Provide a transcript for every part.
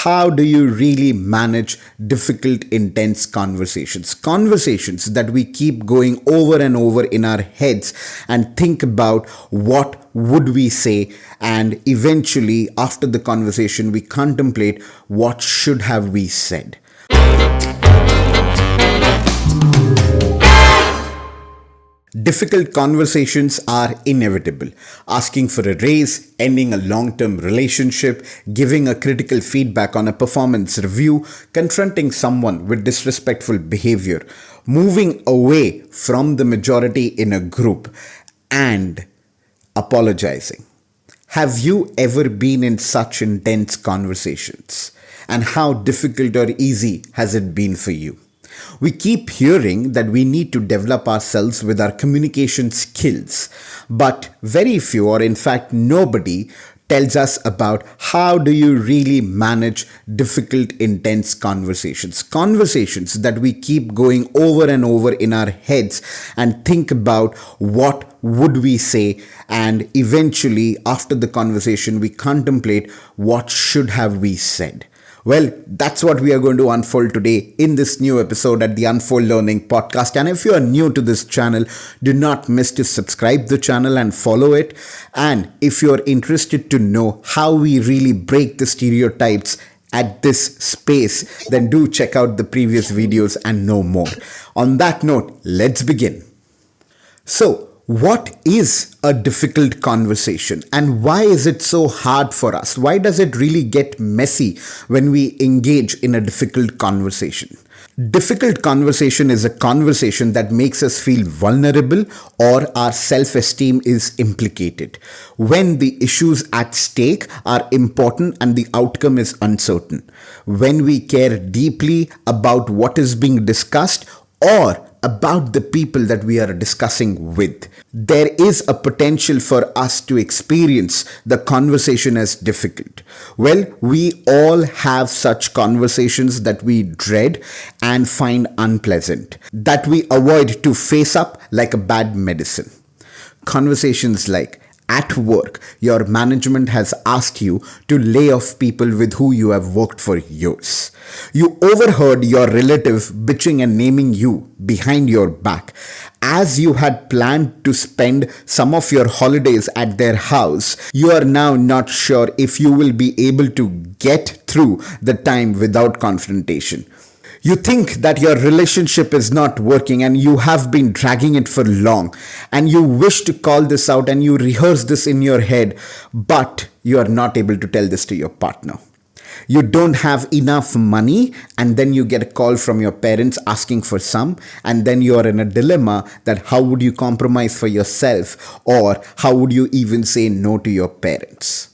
how do you really manage difficult, intense conversations? Conversations that we keep going over and over in our heads and think about what would we say, and eventually after the conversation we contemplate what should have we said. Difficult conversations are inevitable. Asking for a raise, ending a long-term relationship, giving a critical feedback on a performance review, confronting someone with disrespectful behavior, moving away from the majority in a group, and apologizing. Have you ever been in such intense conversations? And how difficult or easy has it been for you? We keep hearing that we need to develop ourselves with our communication skills, but very few, or in fact nobody, tells us about how do you really manage difficult, intense conversations. Conversations that we keep going over and over in our heads and think about what would we say, and eventually after the conversation we contemplate what should have we said. Well, that's what we are going to unfold today in this new episode at the Unfoldlearning podcast. And if you are new to this channel, do not miss to subscribe the channel and follow it. And if you are interested to know how we really break the stereotypes at this space, then do check out the previous videos and know more. On that note, let's begin. So, what is a difficult conversation and why is it so hard for us? Why does it really get messy when we engage in a difficult conversation? Difficult conversation is a conversation that makes us feel vulnerable or our self-esteem is implicated. When the issues at stake are important and the outcome is uncertain. When we care deeply about what is being discussed or about the people that we are discussing with. There is a potential for us to experience the conversation as difficult. Well, we all have such conversations that we dread and find unpleasant, that we avoid to face up like a bad medicine. Conversations like, at work, your management has asked you to lay off people with who you have worked for years. You overheard your relative bitching and naming you behind your back. As you had planned to spend some of your holidays at their house, you are now not sure if you will be able to get through the time without confrontation. You think that your relationship is not working and you have been dragging it for long, and you wish to call this out and you rehearse this in your head, but you are not able to tell this to your partner. You don't have enough money and then you get a call from your parents asking for some, and then you are in a dilemma that how would you compromise for yourself, or how would you even say no to your parents?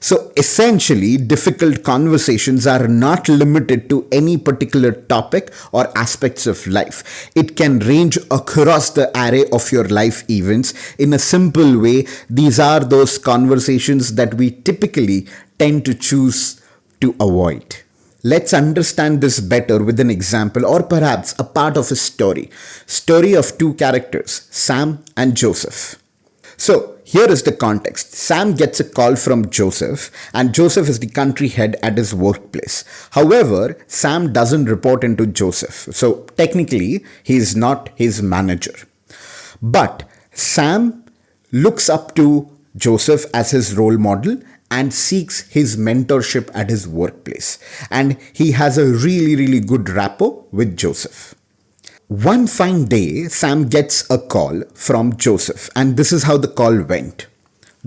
So essentially, difficult conversations are not limited to any particular topic or aspects of life. It can range across the array of your life events. In a simple way, these are those conversations that we typically tend to choose to avoid. Let's understand this better with an example, or perhaps a part of a story. Story of two characters, Sam and Joseph. So, here is the context. Sam gets a call from Joseph, and Joseph is the country head at his workplace. However, Sam doesn't report into Joseph. So, technically, he is not his manager. But Sam looks up to Joseph as his role model and seeks his mentorship at his workplace. And he has a really good rapport with Joseph. One fine day, Sam gets a call from Joseph, and this is how the call went.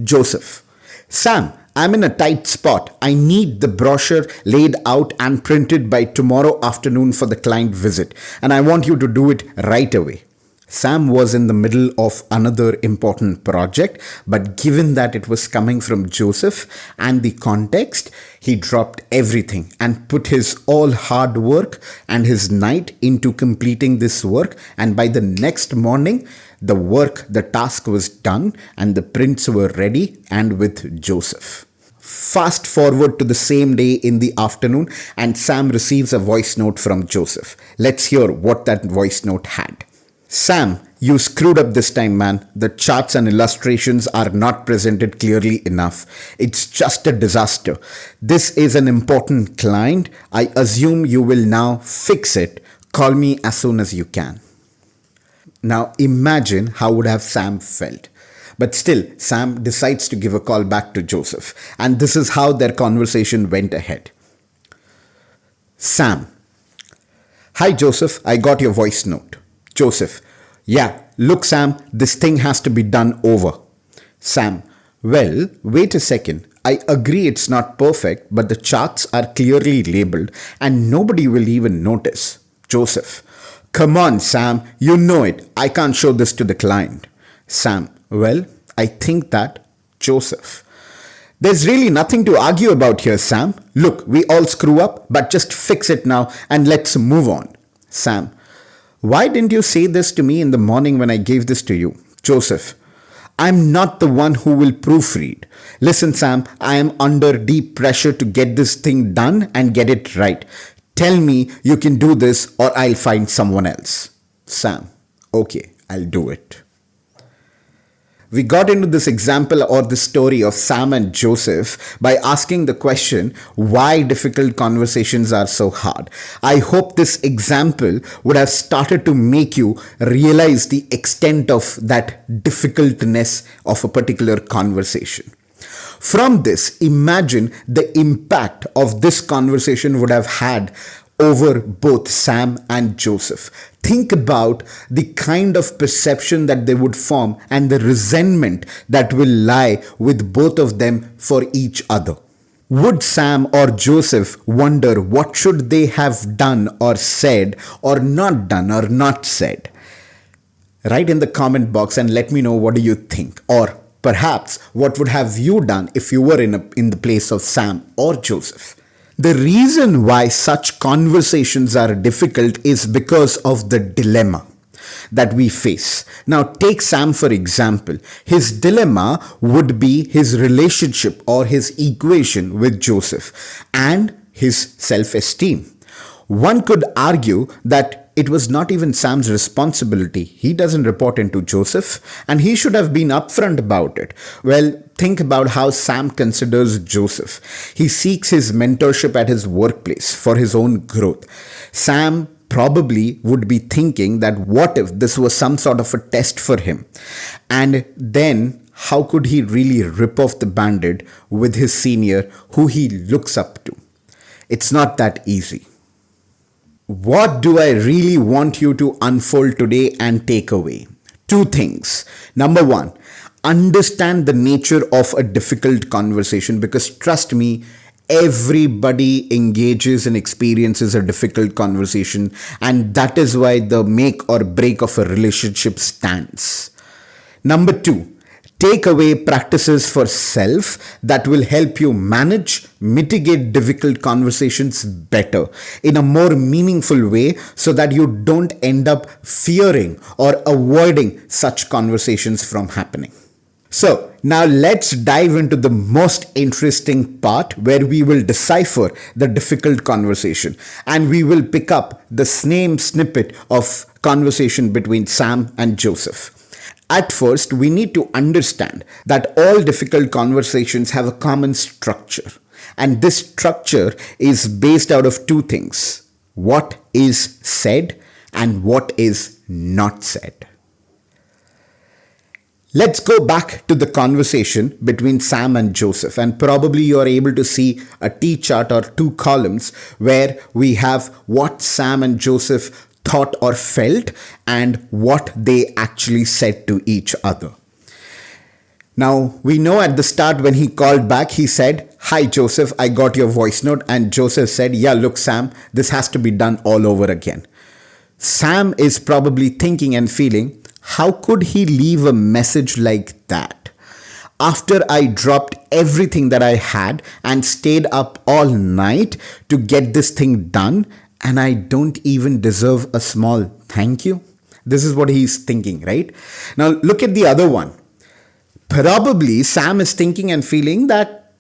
Joseph: Sam, I'm in a tight spot. I need the brochure laid out and printed by tomorrow afternoon for the client visit, and I want you to do it right away. Sam was in the middle of another important project, but given that it was coming from Joseph and the context, he dropped everything and put his all hard work and his night into completing this work, and by the next morning, the task was done and the prints were ready and with Joseph. Fast forward to the same day in the afternoon, and Sam receives a voice note from Joseph. Let's hear what that voice note had. Sam, You screwed up this time, man. The charts and illustrations are not presented clearly enough. It's just a disaster. This is an important client. I assume you will now fix it. Call me as soon as you can. Now imagine how would have Sam felt. But still, Sam decides to give a call back to Joseph. And this is how their conversation went ahead. Sam: Hi Joseph, I got your voice note. Joseph: Yeah, look Sam, this thing has to be done over. Sam: Well, wait a second. I agree it's not perfect, but the charts are clearly labeled and nobody will even notice. Joseph: Come on Sam, you know it. I can't show this to the client. Sam: Well, I think that. Joseph: There's really nothing to argue about here, Sam. Look, we all screw up, but just fix it now and let's move on. Sam: Why didn't you say this to me in the morning when I gave this to you? Joseph: I'm not the one who will proofread. Listen, Sam, I am under deep pressure to get this thing done and get it right. Tell me you can do this or I'll find someone else. Sam: Okay, I'll do it. We got into this example or the story of Sam and Joseph by asking the question, why difficult conversations are so hard. I hope this example would have started to make you realize the extent of that difficultness of a particular conversation. From this, imagine the impact of this conversation would have had over both Sam and Joseph. Think about the kind of perception that they would form and the resentment that will lie with both of them for each other. Would Sam or Joseph wonder what should they have done or said or not done or not said? Write in the comment box and let me know what do you think, or perhaps what would have you done if you were in the place of Sam or Joseph. The reason why such conversations are difficult is because of the dilemma that we face. Now, take Sam for example. His dilemma would be his relationship or his equation with Joseph and his self-esteem. One could argue that it was not even Sam's responsibility. He doesn't report into Joseph and he should have been upfront about it. Well, think about how Sam considers Joseph. He seeks his mentorship at his workplace for his own growth. Sam probably would be thinking that what if this was some sort of a test for him? And then how could he really rip off the band-aid with his senior who he looks up to? It's not that easy. What do I really want you to unfold today and take away? Two things. Number one, understand the nature of a difficult conversation, because trust me, everybody engages and experiences a difficult conversation, and that is why the make or break of a relationship stands. Number two, take away practices for self that will help you manage, mitigate difficult conversations better in a more meaningful way so that you don't end up fearing or avoiding such conversations from happening. So now let's dive into the most interesting part where we will decipher the difficult conversation and we will pick up the same snippet of conversation between Sam and Joseph. At first, we need to understand that all difficult conversations have a common structure. And this structure is based out of two things: what is said and what is not said. Let's go back to the conversation between Sam and Joseph, and probably you are able to see a T chart or two columns where we have what Sam and Joseph thought or felt and what they actually said to each other. Now, we know at the start when he called back, he said, "Hi Joseph, I got your voice note." And Joseph said, "Yeah, look Sam, this has to be done all over again." Sam is probably thinking and feeling, how could he leave a message like that? After I dropped everything that I had and stayed up all night to get this thing done, and I don't even deserve a small thank you? This is what he's thinking, right? Now look at the other one. Probably Sam is thinking and feeling that,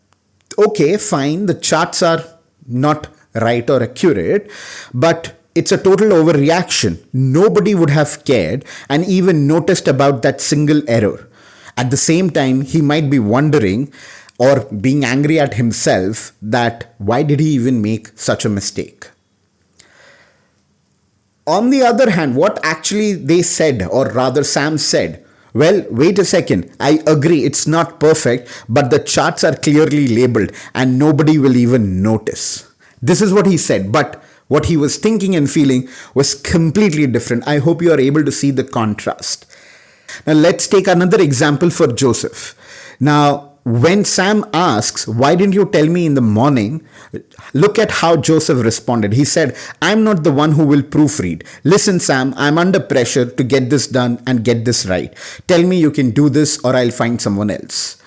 okay, fine, the charts are not right or accurate, but it's a total overreaction. Nobody would have cared and even noticed about that single error. At the same time, he might be wondering or being angry at himself that why did he even make such a mistake? On the other hand, what actually they said, or rather Sam said, well, wait a second, I agree it's not perfect, but the charts are clearly labeled and nobody will even notice. This is what he said, but what he was thinking and feeling was completely different. I hope you are able to see the contrast. Now let's take another example for Joseph. Now, when Sam asks, why didn't you tell me in the morning? Look at how Joseph responded. He said, I'm not the one who will proofread. Listen, Sam, I'm under pressure to get this done and get this right. Tell me you can do this or I'll find someone else.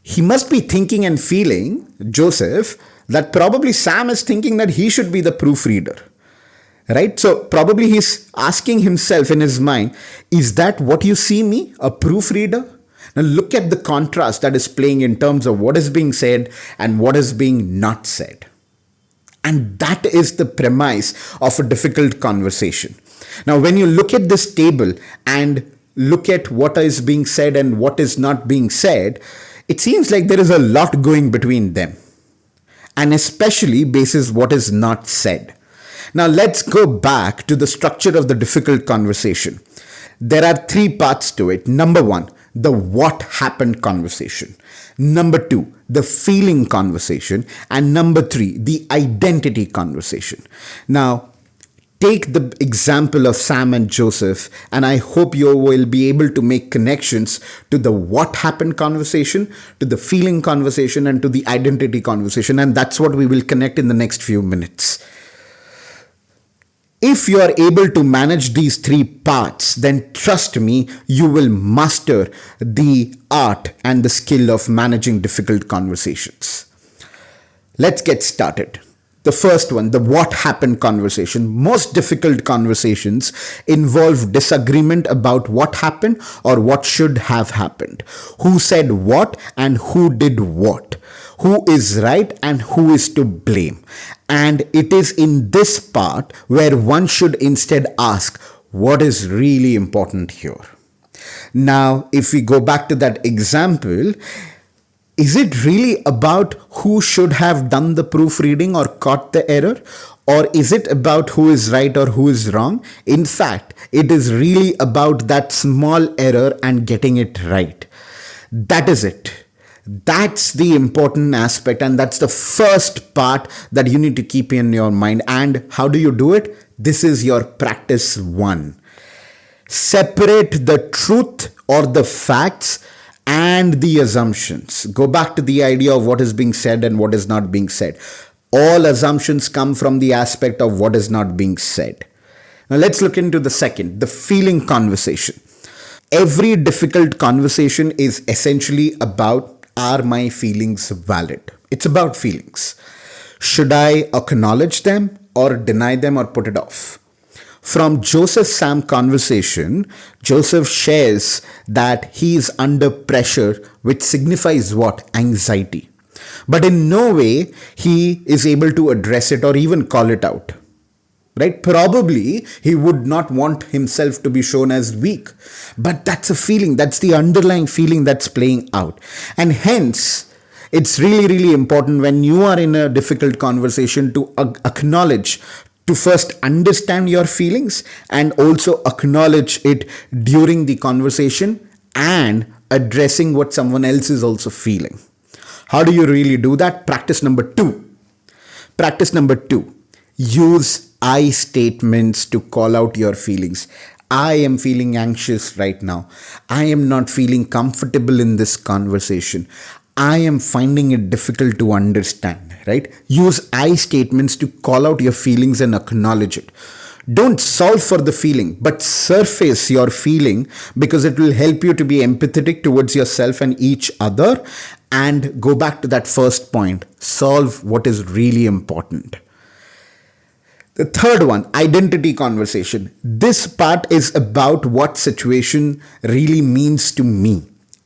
He must be thinking and feeling, Joseph, that probably Sam is thinking that he should be the proofreader. Right? So probably he's asking himself in his mind, is that what you see me, a proofreader? Now look at the contrast that is playing in terms of what is being said and what is being not said. And that is the premise of a difficult conversation. Now when you look at this table and look at what is being said and what is not being said, it seems like there is a lot going between them. And especially basis what is not said. Now let's go back to the structure of the difficult conversation. There are 3 parts to it. Number 1, the what happened conversation. Number 2, the feeling conversation. And number 3, the identity conversation. Now, take the example of Sam and Joseph, and I hope you will be able to make connections to the what happened conversation, to the feeling conversation, and to the identity conversation. And that's what we will connect in the next few minutes. If you are able to manage these 3 parts, then trust me, you will master the art and the skill of managing difficult conversations. Let's get started. The first one, the what happened conversation. Most difficult conversations involve disagreement about what happened or what should have happened. Who said what and who did what. Who is right and who is to blame. And it is in this part where one should instead ask, what is really important here? Now, if we go back to that example, is it really about who should have done the proofreading or caught the error? Or is it about who is right or who is wrong? In fact, it is really about that small error and getting it right. That is it. That's the important aspect, and that's the first part that you need to keep in your mind. And how do you do it? This is your practice 1. Separate the truth or the facts and the assumptions. Go back to the idea of what is being said and what is not being said. All assumptions come from the aspect of what is not being said. Now let's look into the second, the feeling conversation. Every difficult conversation is essentially about, are my feelings valid? It's about feelings. Should I acknowledge them or deny them or put it off? From Joseph-Sam conversation, Joseph shares that he is under pressure, which signifies what? Anxiety. But in no way he is able to address it or even call it out. Right? Probably he would not want himself to be shown as weak. But that's a feeling. That's the underlying feeling that's playing out. And hence, it's really, really important when you are in a difficult conversation to acknowledge, to first understand your feelings and also acknowledge it during the conversation and addressing what someone else is also feeling. How do you really do that? Practice number 2. Practice number 2. Use I statements to call out your feelings. I am feeling anxious right now. I am not feeling comfortable in this conversation. I am finding it difficult to understand, right? Use I statements to call out your feelings and acknowledge it. Don't solve for the feeling, but surface your feeling because it will help you to be empathetic towards yourself and each other. And go back to that first point. Solve what is really important. The third one, identity conversation. This part is about what situation really means to me.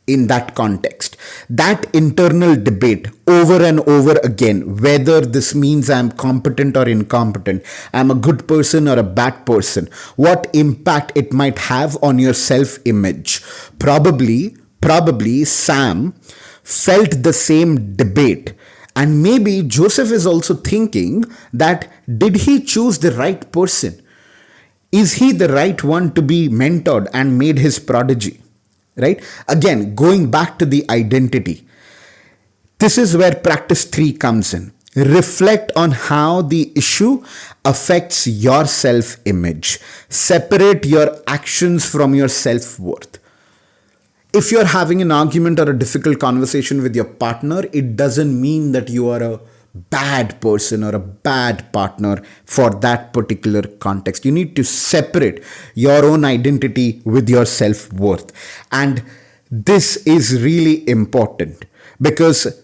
in that context. That internal debate over and over again, whether this means I'm competent or incompetent, I'm a good person or a bad person, what impact it might have on your self-image. Probably Sam felt the same debate. And maybe Joseph is also thinking that, did he choose the right person? Is he the right one to be mentored and made his prodigy? Right? Again, going back to the identity. This is where practice 3 comes in. Reflect on how the issue affects your self-image. Separate your actions from your self-worth. If you're having an argument or a difficult conversation with your partner, it doesn't mean that you are a bad person or a bad partner for that particular context. You need to separate your own identity with your self-worth. And this is really important, because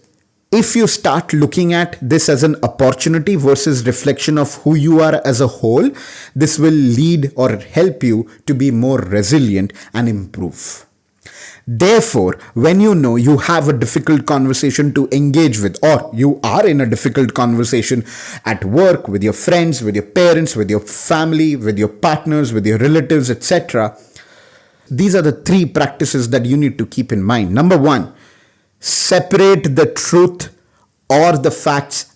if you start looking at this as an opportunity versus reflection of who you are as a whole, this will lead or help you to be more resilient and improve. Therefore, when you know you have a difficult conversation to engage with, or you are in a difficult conversation at work, with your friends, with your parents, with your family, with your partners, with your relatives, etc., these are the 3 practices that you need to keep in mind. Number 1, separate the truth or the facts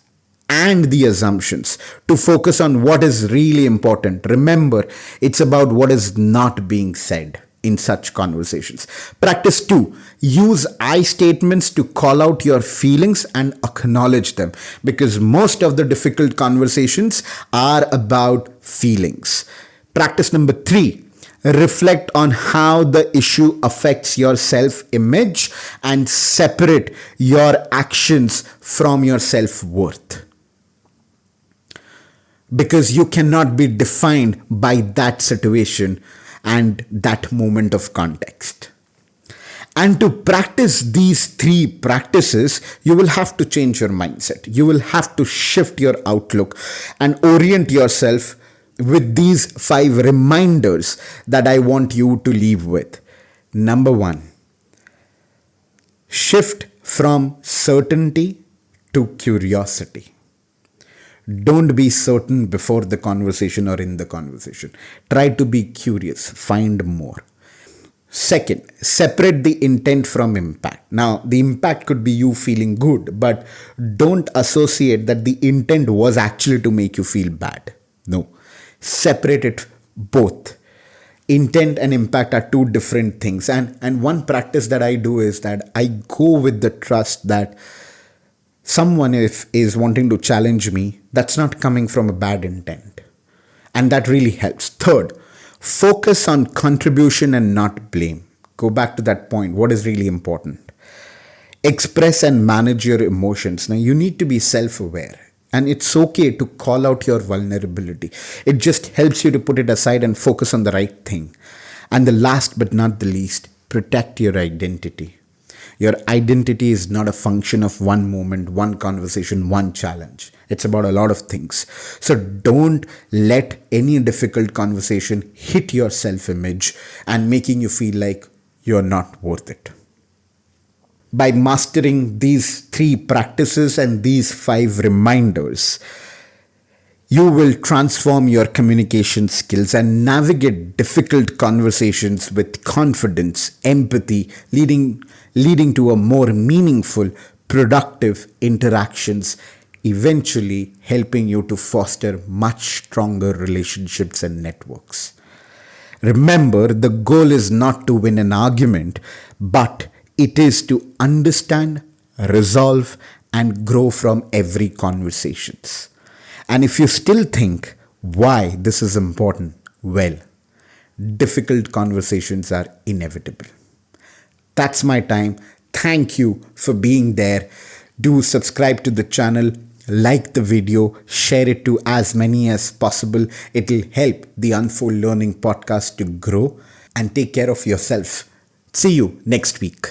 and the assumptions to focus on what is really important. Remember, it's about what is not being said in such conversations. Practice 2, use I statements to call out your feelings and acknowledge them, because most of the difficult conversations are about feelings. Practice number 3, reflect on how the issue affects your self-image and separate your actions from your self-worth, because you cannot be defined by that situation and that moment of context. And to practice these 3 practices, you will have to change your mindset. You will have to shift your outlook and orient yourself with these 5 reminders that I want you to leave with. Number 1, shift from certainty to curiosity. Don't be certain before the conversation or in the conversation. Try to be curious, find more. Second, separate the intent from impact. Now, the impact could be you feeling good, but don't associate that the intent was actually to make you feel bad. No, separate it both. Intent and impact are 2 different things. And one practice that I do is that I go with the trust that someone if is wanting to challenge me, that's not coming from a bad intent. And that really helps. Third, focus on contribution and not blame. Go back to that point. What is really important? Express and manage your emotions. Now, you need to be self-aware. And it's okay to call out your vulnerability. It just helps you to put it aside and focus on the right thing. And the last but not the least, protect your identity. Your identity is not a function of one moment, one conversation, one challenge. It's about a lot of things. So don't let any difficult conversation hit your self-image and making you feel like you're not worth it. By mastering these 3 practices and these 5 reminders, you will transform your communication skills and navigate difficult conversations with confidence, empathy, leading to a more meaningful, productive interactions, eventually helping you to foster much stronger relationships and networks. Remember, the goal is not to win an argument, but it is to understand, resolve, and grow from every conversations. And if you still think why this is important, well, difficult conversations are inevitable. That's my time. Thank you for being there. Do subscribe to the channel, like the video, share it to as many as possible. It will help the Unfold Learning podcast to grow, and take care of yourself. See you next week.